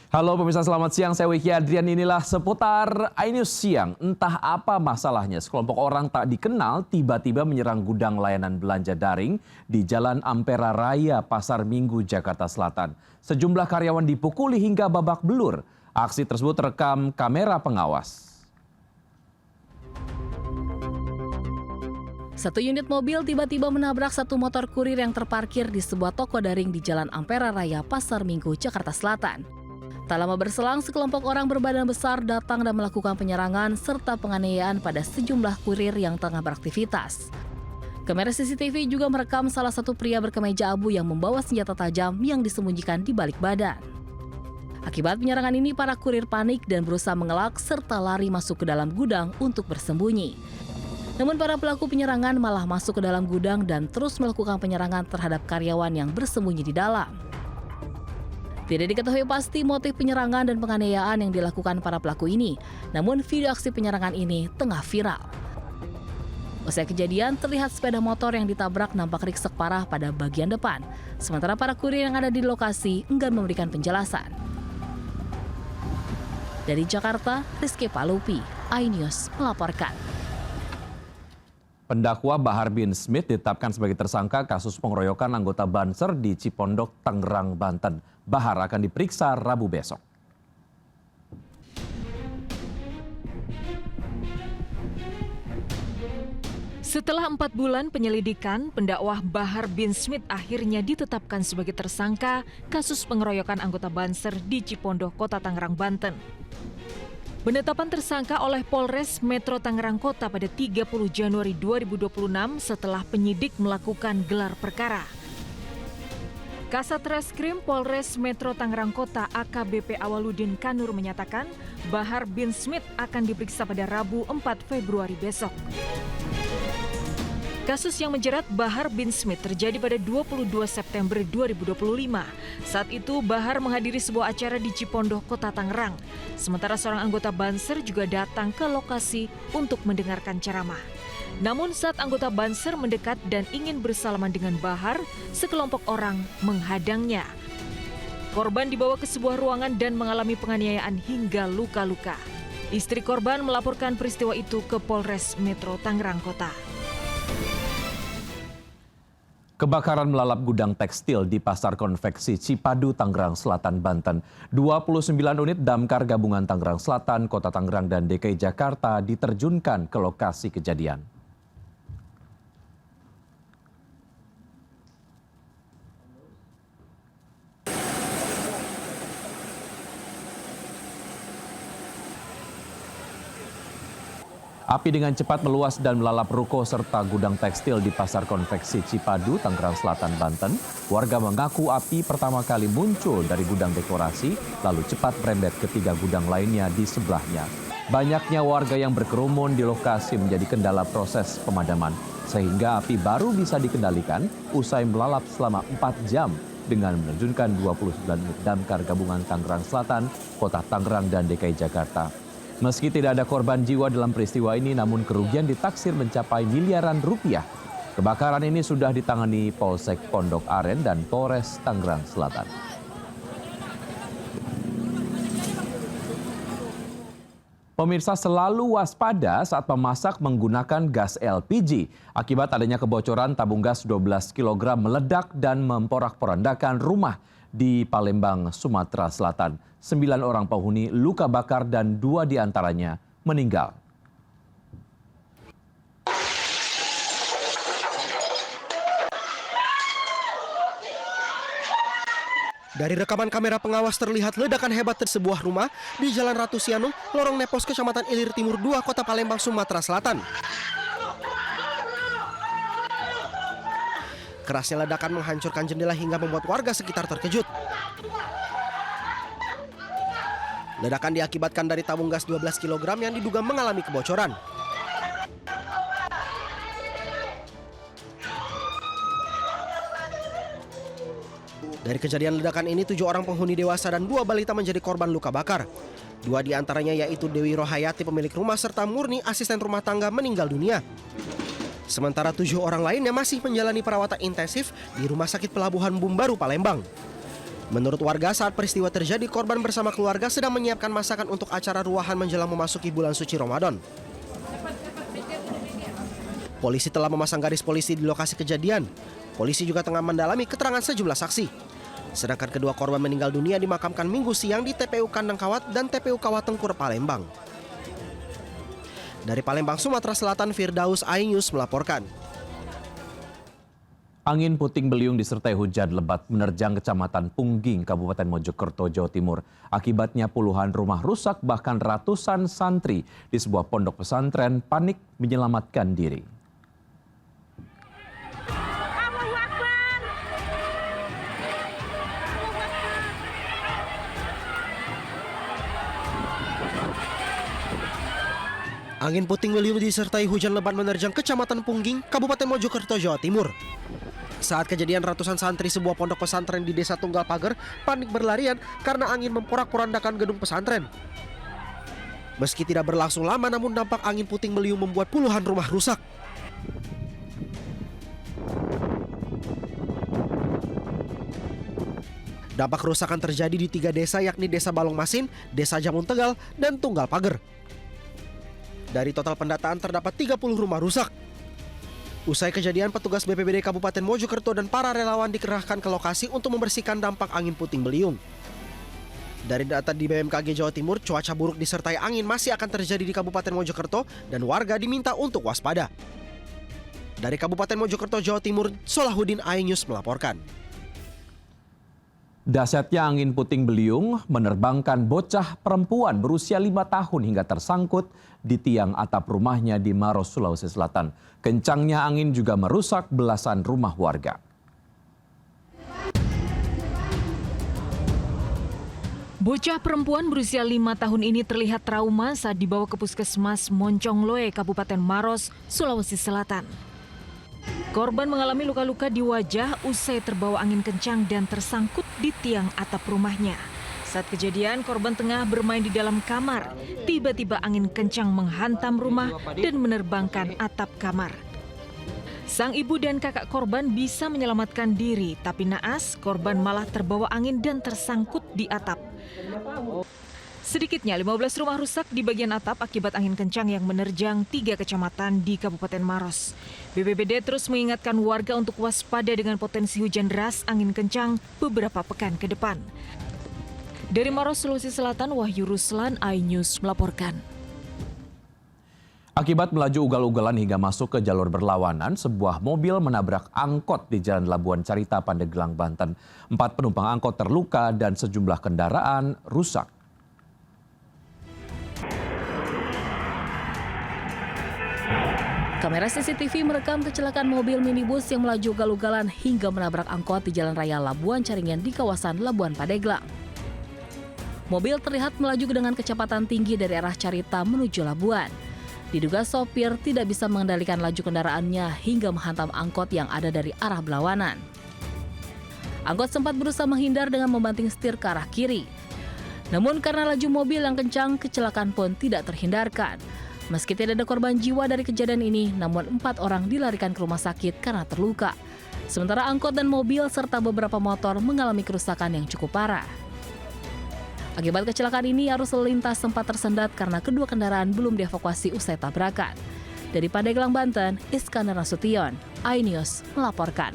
Halo pemirsa, selamat siang. Saya Wiki Adrian. Inilah seputar iNews Siang. Entah apa masalahnya, sekelompok orang tak dikenal tiba-tiba menyerang gudang layanan belanja daring di Jalan Ampera Raya, Pasar Minggu, Jakarta Selatan. Sejumlah karyawan dipukuli hingga babak belur. Aksi tersebut terekam kamera pengawas. Satu unit mobil tiba-tiba menabrak satu motor kurir yang terparkir di sebuah toko daring di Jalan Ampera Raya, Pasar Minggu, Jakarta Selatan. Tak lama berselang, sekelompok orang berbadan besar datang dan melakukan penyerangan serta penganiayaan pada sejumlah kurir yang tengah beraktivitas. Kamera CCTV juga merekam salah satu pria berkemeja abu yang membawa senjata tajam yang disembunyikan di balik badan. Akibat penyerangan ini, para kurir panik dan berusaha mengelak serta lari masuk ke dalam gudang untuk bersembunyi. Namun para pelaku penyerangan malah masuk ke dalam gudang dan terus melakukan penyerangan terhadap karyawan yang bersembunyi di dalam. Tidak diketahui pasti motif penyerangan dan penganiayaan yang dilakukan para pelaku ini, namun video aksi penyerangan ini tengah viral. Usai kejadian, terlihat sepeda motor yang ditabrak nampak ringsek parah pada bagian depan, sementara para kurir yang ada di lokasi enggan memberikan penjelasan. Dari Jakarta, Rizky Palupi, iNews melaporkan. Pendakwa Bahar bin Smith ditetapkan sebagai tersangka kasus pengeroyokan anggota Banser di Cipondok, Tangerang, Banten. Bahar akan diperiksa Rabu besok. Setelah 4 bulan penyelidikan, pendakwah Bahar bin Smith akhirnya ditetapkan sebagai tersangka kasus pengeroyokan anggota Banser di Cipondok, Kota Tangerang, Banten. Penetapan tersangka oleh Polres Metro Tangerang Kota pada 30 Januari 2026 setelah penyidik melakukan gelar perkara. Kasat Reskrim Polres Metro Tangerang Kota AKBP Awaludin Kanur menyatakan Bahar bin Smith akan diperiksa pada Rabu 4 Februari besok. Kasus yang menjerat Bahar bin Smith terjadi pada 22 September 2025. Saat itu Bahar menghadiri sebuah acara di Cipondok, Kota Tangerang. Sementara seorang anggota Banser juga datang ke lokasi untuk mendengarkan ceramah. Namun saat anggota Banser mendekat dan ingin bersalaman dengan Bahar, sekelompok orang menghadangnya. Korban dibawa ke sebuah ruangan dan mengalami penganiayaan hingga luka-luka. Istri korban melaporkan peristiwa itu ke Polres Metro Tangerang Kota. Kebakaran melalap gudang tekstil di Pasar Konveksi Cipadu, Tangerang Selatan, Banten. 29 unit damkar gabungan Tangerang Selatan, Kota Tangerang, dan DKI Jakarta diterjunkan ke lokasi kejadian. Api dengan cepat meluas dan melalap ruko serta gudang tekstil di Pasar Konveksi Cipadu, Tangerang Selatan, Banten. Warga mengaku api pertama kali muncul dari gudang dekorasi, lalu cepat merembet ke 3 gudang lainnya di sebelahnya. Banyaknya warga yang berkerumun di lokasi menjadi kendala proses pemadaman, sehingga api baru bisa dikendalikan usai melalap selama 4 jam dengan menerjunkan 29 unit damkar gabungan Tangerang Selatan, Kota Tangerang, dan DKI Jakarta. Meski tidak ada korban jiwa dalam peristiwa ini, namun kerugian ditaksir mencapai miliaran rupiah. Kebakaran ini sudah ditangani Polsek Pondok Aren dan Polres Tangerang Selatan. Pemirsa, selalu waspada saat memasak menggunakan gas LPG. Akibat adanya kebocoran, tabung gas 12 kg meledak dan memporak-porandakan rumah di Palembang, Sumatera Selatan. 9 orang penghuni luka bakar dan 2 diantaranya meninggal. Dari rekaman kamera pengawas terlihat ledakan hebat di sebuah rumah di Jalan Ratu Sianung, Lorong Nepos, Kecamatan Ilir Timur 2, Kota Palembang, Sumatera Selatan. Kerasnya ledakan menghancurkan jendela hingga membuat warga sekitar terkejut. Ledakan diakibatkan dari tabung gas 12 kg yang diduga mengalami kebocoran. Dari kejadian ledakan ini, 7 orang penghuni dewasa dan 2 balita menjadi korban luka bakar. 2 diantaranya yaitu Dewi Rohayati, pemilik rumah, serta Murni, asisten rumah tangga, meninggal dunia. Sementara 7 orang lainnya masih menjalani perawatan intensif di Rumah Sakit Pelabuhan Bumbaru, Palembang. Menurut warga, saat peristiwa terjadi, korban bersama keluarga sedang menyiapkan masakan untuk acara ruahan menjelang memasuki bulan suci Ramadan. Polisi telah memasang garis polisi di lokasi kejadian. Polisi juga tengah mendalami keterangan sejumlah saksi. Sedangkan kedua korban meninggal dunia dimakamkan Minggu siang di TPU Kandang Kawat dan TPU Kawat Tengkur, Palembang. Dari Palembang, Sumatera Selatan, Firdaus, iNews melaporkan. Angin puting beliung disertai hujan lebat menerjang Kecamatan Pungging, Kabupaten Mojokerto, Jawa Timur. Akibatnya puluhan rumah rusak, bahkan ratusan santri di sebuah pondok pesantren panik menyelamatkan diri. Angin puting beliung disertai hujan lebat menerjang Kecamatan Pungging, Kabupaten Mojokerto, Jawa Timur. Saat kejadian, ratusan santri sebuah pondok pesantren di Desa Tunggal Pager panik berlarian karena angin memporak-porandakan gedung pesantren. Meski tidak berlangsung lama, namun dampak angin puting beliung membuat puluhan rumah rusak. Dampak kerusakan terjadi di 3 desa, yakni Desa Balong Masin, Desa Jamun Tegal, dan Tunggal Pager. Dari total pendataan terdapat 30 rumah rusak. Usai kejadian, petugas BPBD Kabupaten Mojokerto dan para relawan dikerahkan ke lokasi untuk membersihkan dampak angin puting beliung. Dari data di BMKG Jawa Timur, cuaca buruk disertai angin masih akan terjadi di Kabupaten Mojokerto dan warga diminta untuk waspada. Dari Kabupaten Mojokerto, Jawa Timur, Solahuddin, iNews melaporkan. Dahsyatnya angin puting beliung menerbangkan bocah perempuan berusia 5 tahun hingga tersangkut di tiang atap rumahnya di Maros, Sulawesi Selatan. Kencangnya angin juga merusak belasan rumah warga. Bocah perempuan berusia 5 tahun ini terlihat trauma saat dibawa ke Puskesmas Moncongloe, Kabupaten Maros, Sulawesi Selatan. Korban mengalami luka-luka di wajah usai terbawa angin kencang dan tersangkut di tiang atap rumahnya. Saat kejadian, korban tengah bermain di dalam kamar. Tiba-tiba angin kencang menghantam rumah dan menerbangkan atap kamar. Sang ibu dan kakak korban bisa menyelamatkan diri, tapi naas korban malah terbawa angin dan tersangkut di atap. Sedikitnya 15 rumah rusak di bagian atap akibat angin kencang yang menerjang 3 kecamatan di Kabupaten Maros. BPBD terus mengingatkan warga untuk waspada dengan potensi hujan deras angin kencang beberapa pekan ke depan. Dari Maros, Sulawesi Selatan, Wahyu Ruslan, iNews melaporkan. Akibat melaju ugal-ugalan hingga masuk ke jalur berlawanan, sebuah mobil menabrak angkot di Jalan Labuan Carita, Pandeglang, Banten. 4 penumpang angkot terluka dan sejumlah kendaraan rusak. Kamera CCTV merekam kecelakaan mobil minibus yang melaju ugal-ugalan hingga menabrak angkot di Jalan Raya Labuan Caringin di kawasan Labuan Pandeglang. Mobil terlihat melaju dengan kecepatan tinggi dari arah Carita menuju Labuan. Diduga sopir tidak bisa mengendalikan laju kendaraannya hingga menghantam angkot yang ada dari arah berlawanan. Angkot sempat berusaha menghindar dengan membanting setir ke arah kiri. Namun karena laju mobil yang kencang, kecelakaan pun tidak terhindarkan. Meski tidak ada korban jiwa dari kejadian ini, namun 4 orang dilarikan ke rumah sakit karena terluka. Sementara angkot dan mobil serta beberapa motor mengalami kerusakan yang cukup parah. Akibat kecelakaan ini, arus lalu lintas sempat tersendat karena kedua kendaraan belum dievakuasi usai tabrakan. Dari Pandeglang, Banten, Iskandar Nasution, iNews melaporkan.